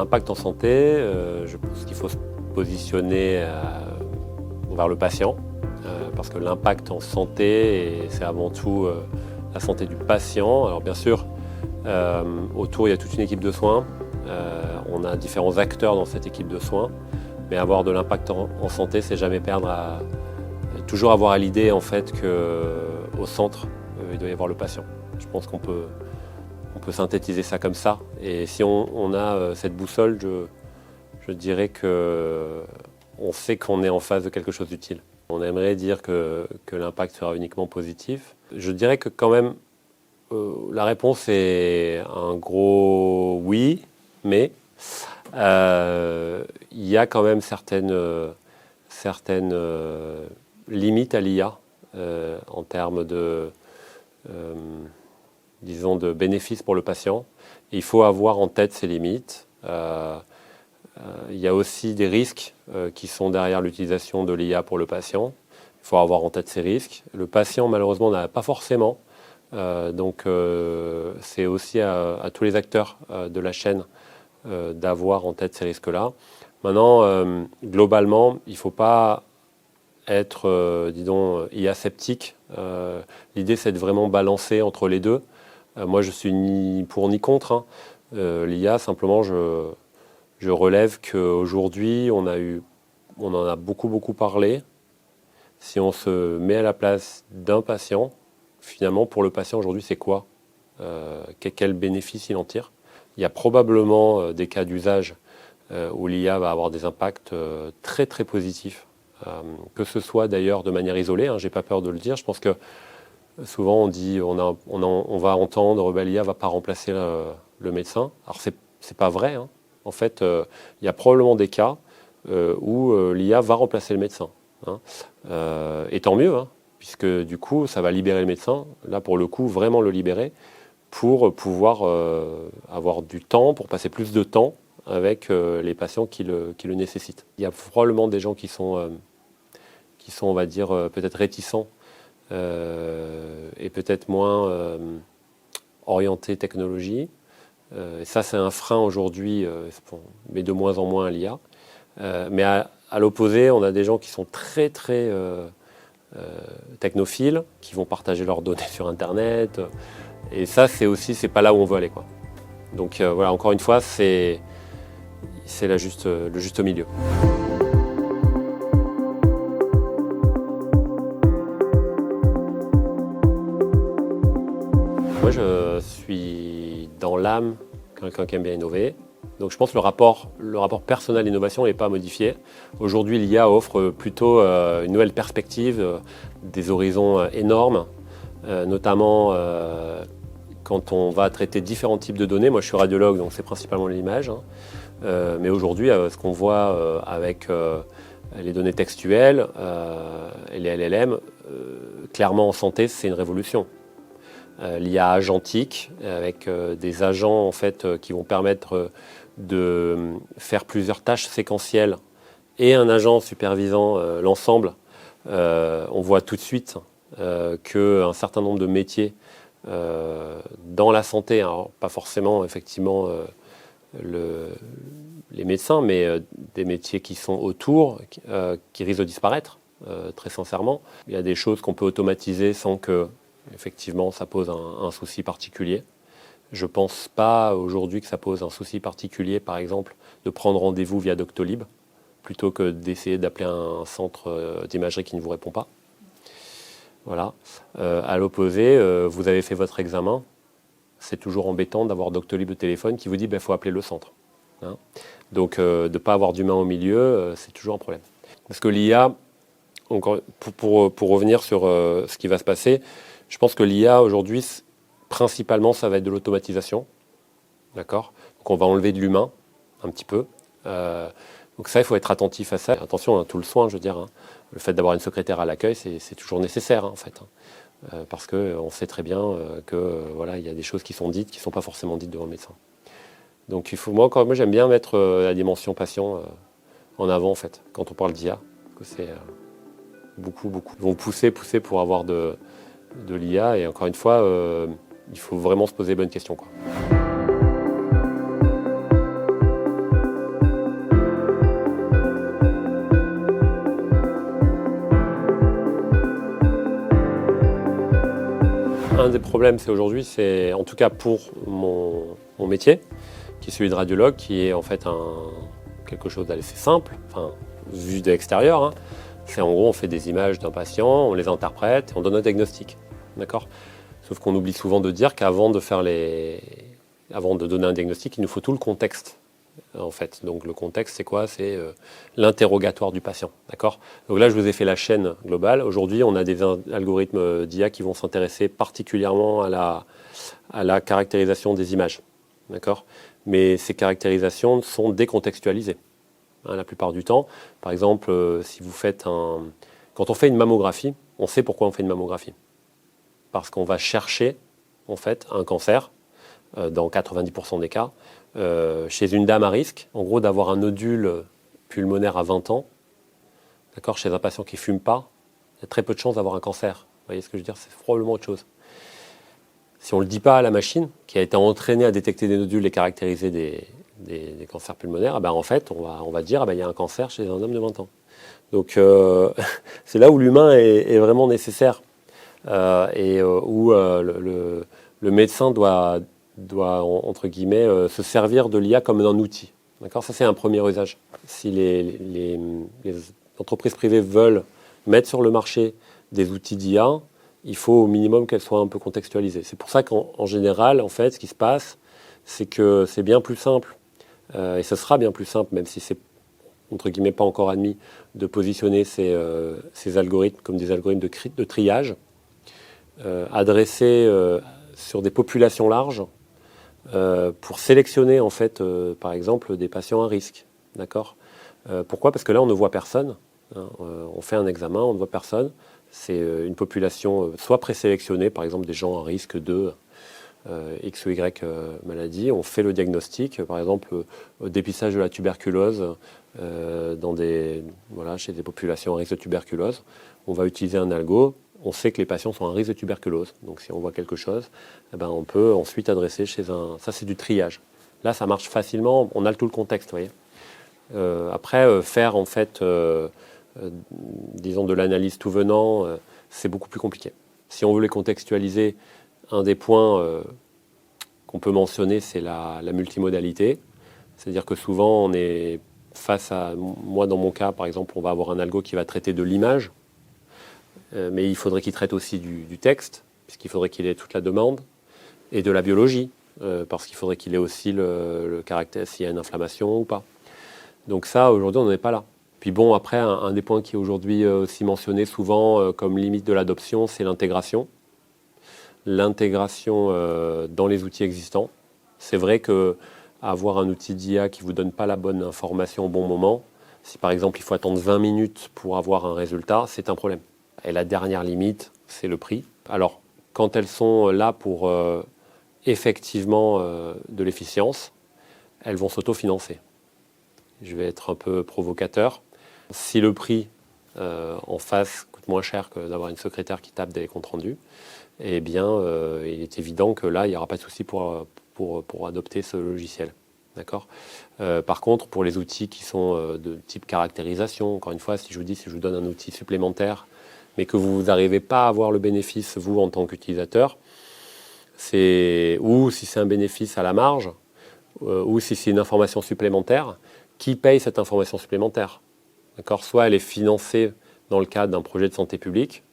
l'impact en santé, je pense qu'il faut se positionner vers le patient, parce que l'impact en santé, c'est avant tout la santé du patient. Alors bien sûr, autour il y a toute une équipe de soins, on a différents acteurs dans cette équipe de soins, mais avoir de l'impact en santé, c'est jamais perdre toujours avoir à l'idée en fait qu'au centre, il doit y avoir le patient. Je pense qu'on peut synthétiser ça comme ça. Et si on a cette boussole, je dirais qu'on sait qu'on est en face de quelque chose d'utile. On aimerait dire que l'impact sera uniquement positif. Je dirais que quand même, la réponse est un gros oui, mais il y a quand même certaines limites à l'IA en termes disons de bénéfices pour le patient. Il faut avoir en tête ces limites. Il y a aussi des risques qui sont derrière l'utilisation de l'IA pour le patient. Il faut avoir en tête ces risques. Le patient, malheureusement, n'a pas forcément. Donc, c'est aussi à tous les acteurs de la chaîne d'avoir en tête ces risques-là. Maintenant, globalement, il ne faut pas être, disons, IA sceptique. L'idée, c'est de vraiment balancer entre les deux. Moi, je suis ni pour ni contre, hein. L'IA, simplement, je relève qu'aujourd'hui, on en a beaucoup parlé. Si on se met à la place d'un patient, finalement, pour le patient, aujourd'hui, c'est quoi quel bénéfice il en tire? Il y a probablement des cas d'usage où l'IA va avoir des impacts très positifs, que ce soit d'ailleurs de manière isolée, hein, j'ai pas peur de le dire. Je pense que souvent on dit on va entendre l'IA va pas remplacer le médecin. Alors c'est pas vrai, hein. En fait, il y a probablement des cas où l'IA va remplacer le médecin, hein. Et tant mieux, hein, puisque du coup ça va libérer le médecin. Là pour le coup vraiment le libérer pour pouvoir avoir du temps, pour passer plus de temps avec les patients qui le nécessitent. Il y a probablement des gens qui sont on va dire, peut-être réticents et peut-être moins orientés technologie. Et ça, c'est un frein aujourd'hui, mais de moins en moins à l'IA. Mais à l'opposé, on a des gens qui sont très technophiles, qui vont partager leurs données sur Internet. Et ça, c'est pas là où on veut aller, quoi. Donc voilà, encore une fois, c'est le juste milieu. Moi, je suis dans l'âme quelqu'un qui aime bien innover. Donc je pense que le rapport personnel innovation n'est pas modifié. Aujourd'hui, l'IA offre plutôt une nouvelle perspective, des horizons énormes, notamment quand on va traiter différents types de données. Moi, je suis radiologue, donc c'est principalement l'image, hein. Mais aujourd'hui, ce qu'on voit avec les données textuelles et les LLM, clairement en santé, c'est une révolution. L'IA agentique, avec des agents en fait, qui vont permettre de faire plusieurs tâches séquentielles et un agent supervisant l'ensemble. On voit tout de suite qu'un certain nombre de métiers dans la santé, alors pas forcément effectivement les médecins, mais des métiers qui sont autour, qui risquent de disparaître, très sincèrement. Il y a des choses qu'on peut automatiser sans que effectivement, ça pose un souci particulier. Je ne pense pas aujourd'hui que ça pose un souci particulier, par exemple, de prendre rendez-vous via Doctolib, plutôt que d'essayer d'appeler un centre d'imagerie qui ne vous répond pas. Voilà. À l'opposé, vous avez fait votre examen. C'est toujours embêtant d'avoir Doctolib au téléphone qui vous dit qu'il faut appeler le centre, hein. Donc, de ne pas avoir d'humain au milieu, c'est toujours un problème. Parce que l'IA, pour revenir sur ce qui va se passer, je pense que l'IA aujourd'hui, principalement, ça va être de l'automatisation. D'accord ? Donc on va enlever de l'humain, un petit peu. Donc ça, il faut être attentif à ça. Attention, hein, tout le soin, je veux dire, hein. Le fait d'avoir une secrétaire à l'accueil, c'est toujours nécessaire, hein, en fait. Parce qu'on sait très bien que voilà, il y a des choses qui sont dites, qui ne sont pas forcément dites devant le médecin. Donc moi j'aime bien mettre la dimension patient en avant, en fait, quand on parle d'IA. Que c'est beaucoup. Ils vont pousser pour avoir de l'IA. Et encore une fois, il faut vraiment se poser les bonnes questions, quoi. Un des problèmes, c'est aujourd'hui, c'est en tout cas pour mon métier, qui est celui de radiologue, qui est en fait quelque chose d'assez simple, enfin, vu de l'extérieur. Hein. C'est en gros, on fait des images d'un patient, on les interprète et on donne un diagnostic. D'accord ? Sauf qu'on oublie souvent de dire qu'avant de donner un diagnostic, il nous faut tout le contexte. En fait. Donc le contexte, c'est quoi ? C'est l'interrogatoire du patient. D'accord ? Donc là, je vous ai fait la chaîne globale. Aujourd'hui, on a des algorithmes d'IA qui vont s'intéresser particulièrement à la caractérisation des images. D'accord ? Mais ces caractérisations sont décontextualisées. Hein, la plupart du temps. Par exemple, si vous faites quand on fait une mammographie, on sait pourquoi on fait une mammographie. Parce qu'on va chercher, en fait, un cancer, dans 90% des cas, chez une dame à risque, en gros d'avoir un nodule pulmonaire à 20 ans, d'accord, chez un patient qui ne fume pas, il y a très peu de chances d'avoir un cancer. Vous voyez ce que je veux dire ? C'est probablement autre chose. Si on ne le dit pas à la machine, qui a été entraînée à détecter des nodules et caractériser des cancers pulmonaires, en fait, on va dire il y a un cancer chez un homme de 20 ans. Donc c'est là où l'humain est vraiment nécessaire où le médecin doit entre guillemets, se servir de l'IA comme un outil. D'accord ? Ça, c'est un premier usage. Si les entreprises privées veulent mettre sur le marché des outils d'IA, il faut au minimum qu'elles soient un peu contextualisées. C'est pour ça qu'en général, en fait, ce qui se passe, c'est que c'est bien plus simple, et ce sera bien plus simple, même si c'est entre guillemets pas encore admis, de positionner ces algorithmes comme des algorithmes de triage, adressés sur des populations larges, pour sélectionner en fait, par exemple, des patients à risque. D'accord ? Pourquoi ? Parce que là, on ne voit personne. Hein, on fait un examen, on ne voit personne. C'est une population soit présélectionnée, par exemple des gens à risque de X ou Y maladie. On fait le diagnostic, par exemple, au dépistage de la tuberculose chez des populations à risque de tuberculose. On va utiliser un algo. On sait que les patients sont à risque de tuberculose. Donc si on voit quelque chose, on peut ensuite adresser chez un... Ça, c'est du triage. Là, ça marche facilement. On a tout le contexte, vous voyez. Après, faire en fait, disons, de l'analyse tout venant, c'est beaucoup plus compliqué. Si on veut les contextualiser, un des points qu'on peut mentionner, c'est la multimodalité. C'est-à-dire que souvent, on est face à... Moi, dans mon cas, par exemple, on va avoir un algo qui va traiter de l'image. Mais il faudrait qu'il traite aussi du texte, puisqu'il faudrait qu'il ait toute la demande, et de la biologie, parce qu'il faudrait qu'il ait aussi le caractère, s'il y a une inflammation ou pas. Donc ça, aujourd'hui, on n'en est pas là. Puis bon, après, un des points qui est aujourd'hui aussi mentionné souvent comme limite de l'adoption, c'est l'intégration. L'intégration dans les outils existants. C'est vrai qu'avoir un outil d'IA qui ne vous donne pas la bonne information au bon moment, si par exemple il faut attendre 20 minutes pour avoir un résultat, c'est un problème. Et la dernière limite, c'est le prix. Alors, quand elles sont là pour effectivement de l'efficience, elles vont s'autofinancer. Je vais être un peu provocateur. Si le prix en face coûte moins cher que d'avoir une secrétaire qui tape des comptes rendus, eh bien, il est évident que là, il n'y aura pas de souci pour adopter ce logiciel. D'accord ? Par contre, pour les outils qui sont de type caractérisation, encore une fois, si je vous donne un outil supplémentaire, mais que vous n'arrivez pas à avoir le bénéfice, vous, en tant qu'utilisateur, ou si c'est un bénéfice à la marge, ou si c'est une information supplémentaire, qui paye cette information supplémentaire ? D'accord ? Soit elle est financée dans le cadre d'un projet de santé publique.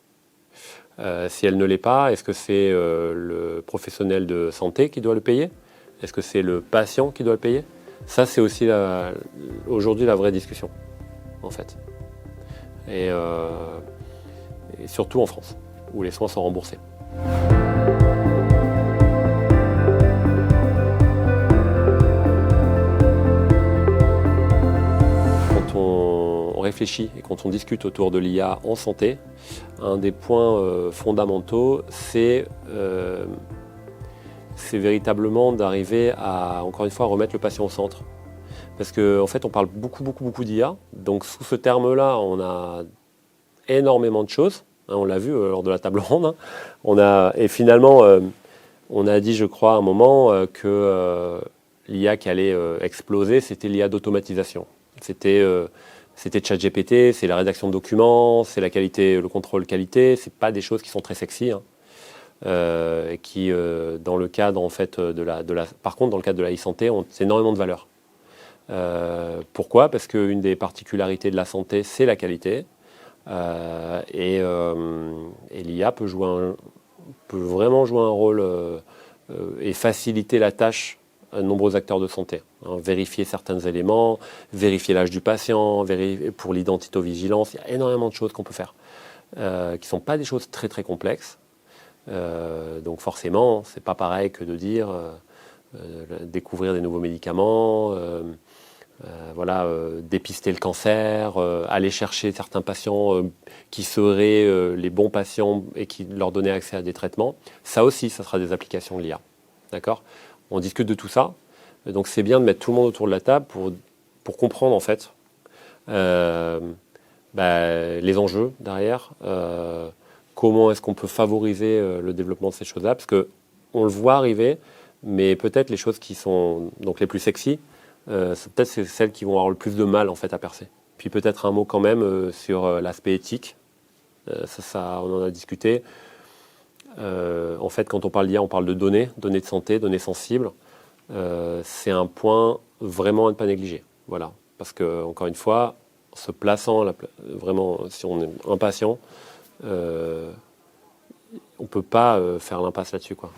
Si elle ne l'est pas, est-ce que c'est le professionnel de santé qui doit le payer ? Est-ce que c'est le patient qui doit le payer ? Ça, c'est aussi aujourd'hui la vraie discussion, en fait. Et surtout en France, où les soins sont remboursés. Quand on réfléchit et quand on discute autour de l'IA en santé, un des points fondamentaux, c'est véritablement d'arriver à, encore une fois, remettre le patient au centre. Parce qu'en fait, on parle beaucoup d'IA. Donc, sous ce terme-là, on a énormément de choses. On l'a vu lors de la table ronde. Et finalement, on a dit, je crois, à un moment que l'IA qui allait exploser, c'était l'IA d'automatisation. C'était ChatGPT, c'est la rédaction de documents, c'est la qualité, le contrôle qualité. C'est pas des choses qui sont très sexy. et qui, dans le cadre en fait par contre, dans le cadre de la e-santé, ont énormément de valeur. Pourquoi ? Parce qu'une des particularités de la santé, c'est la qualité. Et l'IA peut vraiment jouer un rôle et faciliter la tâche à de nombreux acteurs de santé. Vérifier certains éléments, vérifier l'âge du patient, pour l'identito-vigilance. Il y a énormément de choses qu'on peut faire, qui ne sont pas des choses très très complexes. Donc forcément, c'est pas pareil que de dire découvrir des nouveaux médicaments, dépister le cancer, aller chercher certains patients qui seraient les bons patients et qui leur donner accès à des traitements. Ça aussi, ça sera des applications de l'IA. D'accord ? On discute de tout ça. Donc c'est bien de mettre tout le monde autour de la table pour comprendre en fait les enjeux derrière. Comment est-ce qu'on peut favoriser le développement de ces choses-là ? Parce qu'on le voit arriver, mais peut-être les choses qui sont donc les plus sexy, c'est celles qui vont avoir le plus de mal en fait à percer. Puis peut-être un mot quand même sur l'aspect éthique. Ça, on en a discuté. En fait, quand on parle d'IA, on parle de données de santé, données sensibles. C'est un point vraiment à ne pas négliger. Voilà. Parce que, encore une fois, se plaçant vraiment, si on est un patient, on ne peut pas faire l'impasse là-dessus, quoi.